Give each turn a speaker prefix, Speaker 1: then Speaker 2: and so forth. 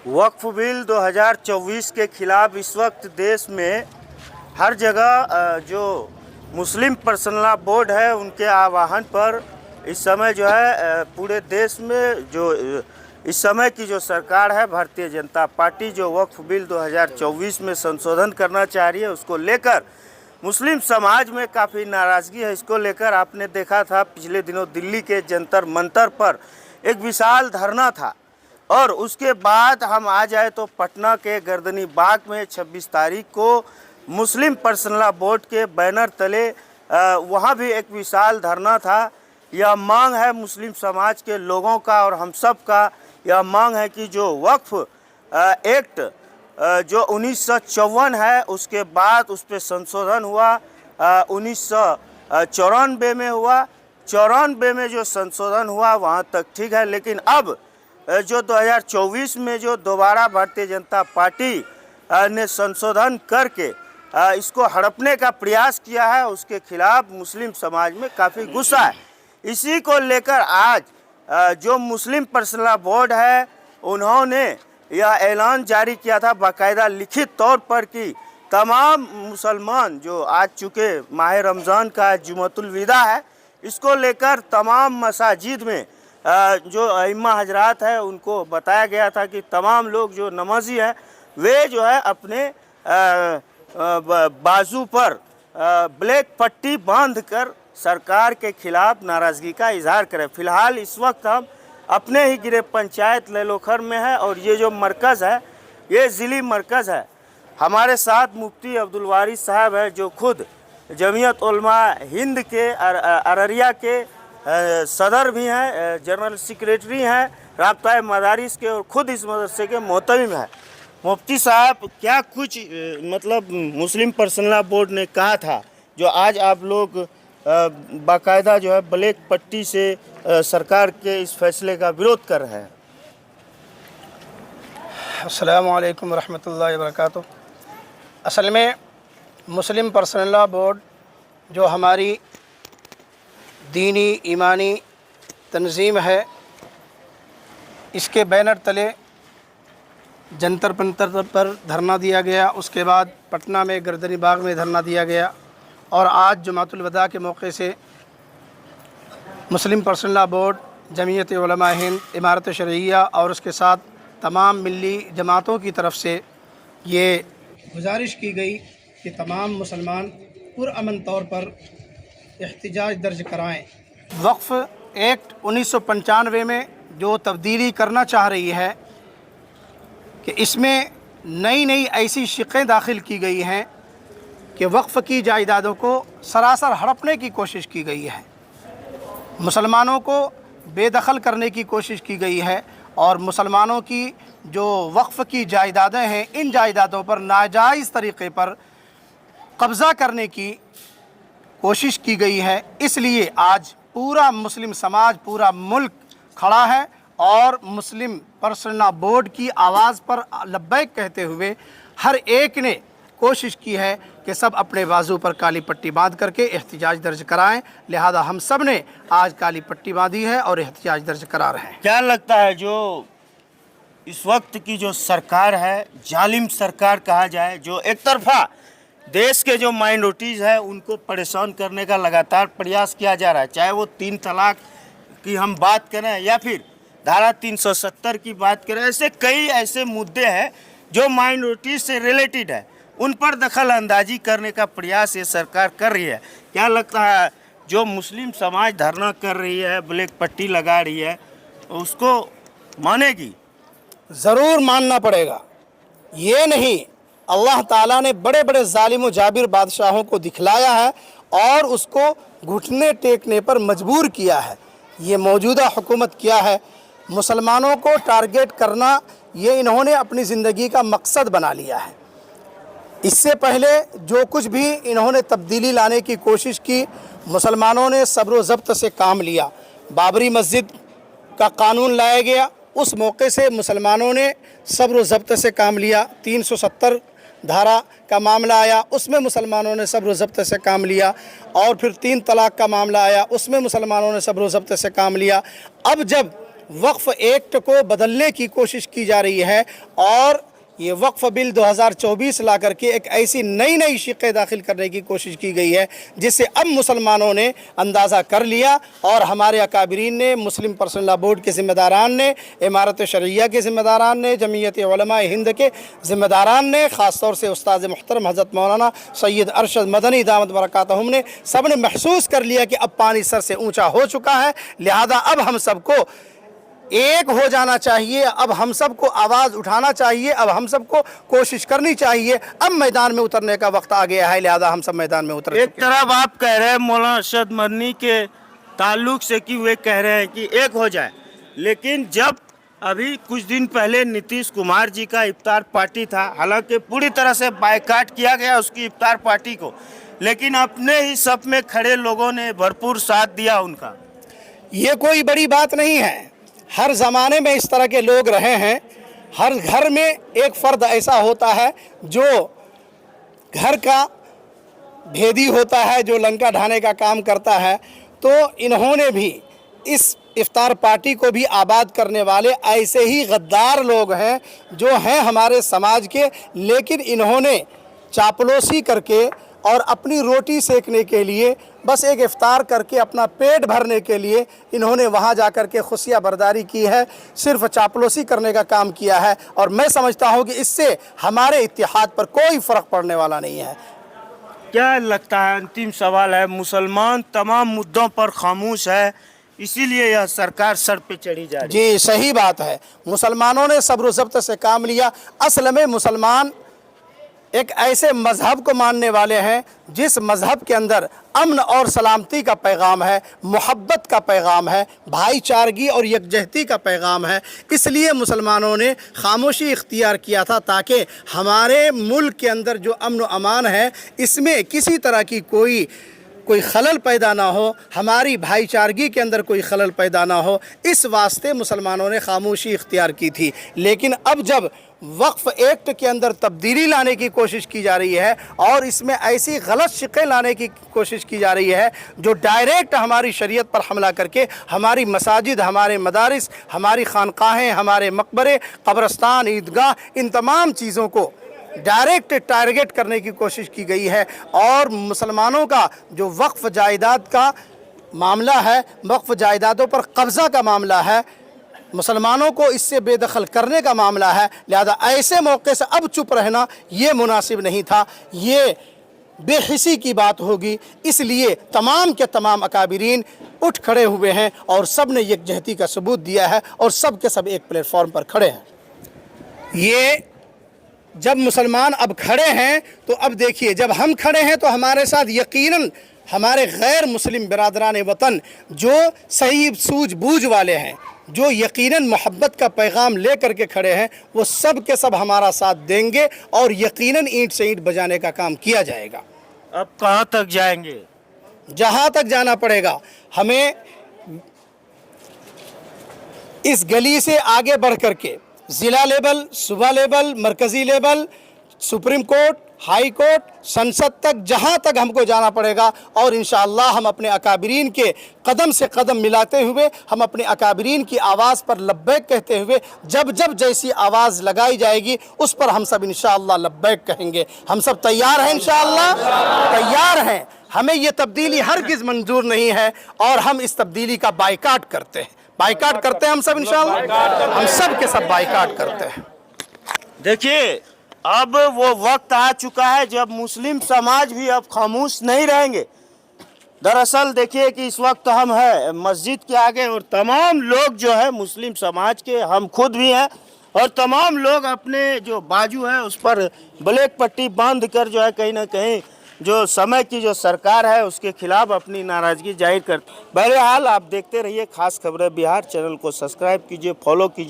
Speaker 1: वक्फ bill 2024 के खिलाफ इस वक्त देश में हर जगह जो मुस्लिम पर्सनल लॉ बोर्ड है उनके आह्वान पर इस समय जो है पूरे देश में जो इस समय की जो सरकार है भारतीय जनता पार्टी जो वक्फ बिल 2024 में संशोधन करना चाह रही है उसको लेकर मुस्लिम समाज में काफ़ी नाराज़गी है। इसको लेकर आपने देखा था पिछले दिनों दिल्ली के जंतर मंतर पर एक विशाल धरना था और उसके बाद हम आ जाए तो पटना के गर्दनी बाग में 26 तारीख को मुस्लिम पर्सनल लॉ बोर्ड के बैनर तले वहाँ भी एक विशाल धरना था। यह मांग है मुस्लिम समाज के लोगों का और हम सब का, यह मांग है कि जो वक्फ एक्ट जो 1954 है उसके बाद उस पर संशोधन हुआ 1994 में हुआ। 94 में जो संशोधन हुआ वहाँ तक ठीक है, लेकिन अब जो 2024 में जो दोबारा भारतीय जनता पार्टी ने संशोधन करके इसको हड़पने का प्रयास किया है उसके खिलाफ मुस्लिम समाज में काफ़ी गुस्सा है। इसी को लेकर आज जो मुस्लिम पर्सनल लॉ बोर्ड है उन्होंने यह ऐलान जारी किया था बाकायदा लिखित तौर पर कि तमाम मुसलमान जो आज चुके माह रमज़ान का जुमअतुल विदा है इसको लेकर तमाम मसाजिद में जो अइम्मा हजरात है उनको बताया गया था कि तमाम लोग जो नमाजी हैं वे जो है अपने बाजू पर ब्लैक पट्टी बांधकर सरकार के खिलाफ नाराज़गी का इजहार करें। फ़िलहाल इस वक्त हम अपने ही गिरे पंचायत लैलोखर में है और ये जो मरकज़ है ये ज़िली मरकज़ है। हमारे साथ मुफ्ती अब्दुल वारिस साहब है जो खुद जमीयत उलमा हिंद के अररिया के सदर भी हैं, जनरल सेक्रेटरी हैं राब्ता मदारिस के और ख़ुद इस मदरसे के मोहतमिम हैं। मुफ्ती साहब क्या कुछ मतलब मुस्लिम पर्सनल लॉ बोर्ड ने कहा था जो आज आप लोग बाकायदा जो है ब्लैक पट्टी से सरकार के इस फैसले का विरोध कर रहे हैं?
Speaker 2: अस्सलामु अलैकुम रहमतुल्लाहि व बरकातुहू। असल में मुस्लिम पर्सनल लॉ बोर्ड जो हमारी दीनी ईमानी तंजीम है इसके बैनर तले जंतर मंतर पर धरना दिया गया, उसके बाद पटना में गर्दनी बाग में धरना दिया गया और आज जुमातुल वदा के मौके से मुस्लिम personal law board, Jamiat Ulama Hind, इमारत शरइया और उसके साथ तमाम मिली जमातों की तरफ से ये गुजारिश की गई कि तमाम मुसलमान पुरअमन तौर पर एहतिजाज दर्ज कराएँ। वक्फ एक्ट 1995 में जो तब्दीली करना चाह रही है कि इसमें नई नई ऐसी शिक़ें दाखिल की गई हैं कि वक्फ़ की जायदादों को सरासर हड़पने की कोशिश की गई है, मुसलमानों को बेदखल करने की कोशिश की गई है और मुसलमानों की जो वक्फ़ की जायदादें हैं इन जायदादों पर नाजायज़ तरीक़े पर कब्ज़ा करने की कोशिश की गई है। इसलिए आज पूरा मुस्लिम समाज, पूरा मुल्क खड़ा है और मुस्लिम पर्सनल लॉ बोर्ड की आवाज़ पर लब्बैक कहते हुए हर एक ने कोशिश की है कि सब अपने बाजू पर काली पट्टी बांध करके एहतिजाज दर्ज कराएं। लिहाजा हम सब ने आज काली पट्टी बांधी है और एहतिजाज दर्ज करा रहे हैं।
Speaker 1: क्या लगता है जो इस वक्त की जो सरकार है, जालिम सरकार कहा जाए, जो एक तरफा देश के जो माइनॉरिटीज़ है उनको परेशान करने का लगातार प्रयास किया जा रहा है, चाहे वो 3 तलाक की हम बात करें या फिर धारा 370 की बात करें, ऐसे कई ऐसे मुद्दे हैं जो माइनॉरिटीज़ से रिलेटेड है, उन पर दखल अंदाजी करने का प्रयास ये सरकार कर रही है। क्या लगता है जो मुस्लिम समाज धरना कर रही है, ब्लैक पट्टी लगा रही है, उसको मानेगी?
Speaker 2: ज़रूर मानना पड़ेगा। ये नहीं, अल्लाह ताला ने बड़े बड़े जालिम व जाबिर बादशाहों को दिखलाया है और उसको घुटने टेकने पर मजबूर किया है। ये मौजूदा हुकूमत क्या है, मुसलमानों को टारगेट करना ये इन्होंने अपनी ज़िंदगी का मकसद बना लिया है। इससे पहले जो कुछ भी इन्होंने तब्दीली लाने की कोशिश की, मुसलमानों ने सब्र व ज़ब्त से काम लिया। बाबरी मस्जिद का कानून लाया गया, उस मौके से मुसलमानों ने सब्र व ज़ब्त से काम लिया। 370 धारा का मामला आया, उसमें मुसलमानों ने सब्र व ज़ब्त से काम लिया और फिर 3 तलाक का मामला आया, उसमें मुसलमानों ने सब्र व ज़ब्त से काम लिया। अब जब वक्फ एक्ट को बदलने की कोशिश की जा रही है और ये वक्फ बिल 2024 ला करके एक ऐसी नई नई शिक़ें दाखिल करने की कोशिश की गई है जिससे अब मुसलमानों ने अंदाज़ा कर लिया और हमारे अकाबरीन ने, मुस्लिम पर्सनल लॉ बोर्ड के ज़िम्मेदारान ने, इमारत शरिया के ज़िम्मेदारान ने, जमीयत उलमा हिंद के ज़िम्मेदारान ने, ख़ास तौर से उस्ताद मुहतरम हज़रत मौलाना सैयद अरशद मदनी दामत बरकातहुम ने, सब ने महसूस कर लिया कि अब पानी सर से ऊँचा हो चुका है। लिहाजा अब हम सबको एक हो जाना चाहिए, अब हम सबको आवाज़ उठाना चाहिए, अब हम सबको कोशिश करनी चाहिए। अब मैदान में उतरने का वक्त आ गया है, लिहाजा हम सब मैदान में उतर
Speaker 1: एक तरफ आप कह रहे हैं मौलाना अरशद मदनी के ताल्लुक से कि वे कह रहे हैं कि एक हो जाए, लेकिन जब अभी कुछ दिन पहले नीतीश कुमार जी का इफ्तार पार्टी था, हालांकि पूरी तरह से बायकाट किया गया उसकी इफ्तार पार्टी को, लेकिन अपने ही सप में खड़े लोगों ने भरपूर साथ दिया उनका।
Speaker 2: ये कोई बड़ी बात नहीं है, हर ज़माने में इस तरह के लोग रहे हैं। हर घर में एक फ़र्द ऐसा होता है जो घर का भेदी होता है, जो लंका ढाने का काम करता है। तो इन्होंने भी इस इफ्तार पार्टी को भी आबाद करने वाले ऐसे ही गद्दार लोग हैं जो हैं हमारे समाज के, लेकिन इन्होंने चापलूसी करके और अपनी रोटी सेकने के लिए, बस एक इफ्तार करके अपना पेट भरने के लिए इन्होंने वहाँ जा कर के खुशियाँ बर्दारी की है, सिर्फ चापलूसी करने का काम किया है। और मैं समझता हूँ कि इससे हमारे इत्तेहाद पर कोई फ़र्क पड़ने वाला नहीं है।
Speaker 1: क्या लगता है, अंतिम सवाल है, मुसलमान तमाम मुद्दों पर खामोश है, इसीलिए यह सरकार सर पे चढ़ी जा रही है?
Speaker 2: जी सही बात है, मुसलमानों ने सब्र ज़ब्त से काम लिया। असल में मुसलमान एक ऐसे मज़हब को मानने वाले हैं जिस मज़हब के अंदर अमन और सलामती का पैगाम है, मोहब्बत का पैगाम है, भाईचारगी और यकजहती का पैगाम है। इसलिए मुसलमानों ने खामोशी इख्तियार किया था ताकि हमारे मुल्क के अंदर जो अमन व अमान है इसमें किसी तरह की कोई खलल पैदा ना हो, हमारी भाईचारगी के अंदर कोई खलल पैदा ना हो। इस वास्ते मुसलमानों ने खामोशी इख्तियार की थी। लेकिन अब जब वक्फ एक्ट के अंदर तब्दीली लाने की कोशिश की जा रही है और इसमें ऐसी गलत शिक़ें लाने की कोशिश की जा रही है जो डायरेक्ट हमारी शरीयत पर हमला करके हमारी मसाजिद, हमारे मदारिस, हमारी खानकाहें, हमारे मकबरे, कब्रस्तान, ईदगाह, इन तमाम चीज़ों को डायरेक्ट टारगेट करने की कोशिश की गई है। और मुसलमानों का जो वक्फ जायदाद का मामला है, वक्फ जायदादों पर कब्ज़ा का मामला है, मुसलमानों को इससे बेदखल करने का मामला है। लिहाजा ऐसे मौके से अब चुप रहना ये मुनासिब नहीं था, ये बेहिसी की बात होगी। इसलिए तमाम के तमाम अकाबरीन उठ खड़े हुए हैं और सब ने यकजहती का सबूत दिया है और सब के सब एक प्लेटफॉर्म पर खड़े हैं। ये जब मुसलमान अब खड़े हैं तो अब देखिए, जब हम खड़े हैं तो हमारे साथ यकीनन हमारे गैर मुस्लिम बिरादरान वतन जो सही सूझबूझ वाले हैं, जो यकीनन मोहब्बत का पैगाम ले करके खड़े हैं, वो सब के सब हमारा साथ देंगे और यकीनन ईंट से ईंट बजाने का काम किया जाएगा।
Speaker 1: अब कहाँ तक जाएंगे?
Speaker 2: जहाँ तक जाना पड़ेगा। हमें इस गली से आगे बढ़ करके ज़िला लेवल, सूबा लेवल, मरकज़ी level, supreme court, high court, संसद तक, जहाँ तक हमको जाना पड़ेगा। और इंशाअल्लाह हम अपने अकाबरीन के कदम से कदम मिलाते हुए, हम अपने अकाबरीन की आवाज़ पर लब्बैक कहते हुए, जब जब जैसी आवाज़ लगाई जाएगी उस पर हम सब इंशाअल्लाह लब्बैक कहेंगे। हम सब तैयार हैं, इंशाअल्लाह तैयार हैं। हमें ये तब्दीली हरगिज़ मंजूर नहीं है और हम इस तब्दीली का बाइकाट करते हैं। बाइकाट करते हैं हम सब इंशाअल्लाह, हम सब के सब बाइकाट करते हैं।
Speaker 1: देखिए, अब वो वक्त आ चुका है जब मुस्लिम समाज भी अब खामोश नहीं रहेंगे। दरअसल देखिए कि इस वक्त हम हैं मस्जिद के आगे और तमाम लोग जो है मुस्लिम समाज के, हम खुद भी हैं, और तमाम लोग अपने जो बाजू है उस पर ब्लैक पट्टी बांध कर जो है कहीं ना कहीं जो समय की जो सरकार है उसके खिलाफ अपनी नाराज़गी जाहिर करते। बहरहाल आप देखते रहिए खास खबरें बिहार, चैनल को सब्सक्राइब कीजिए, फॉलो कीजिए।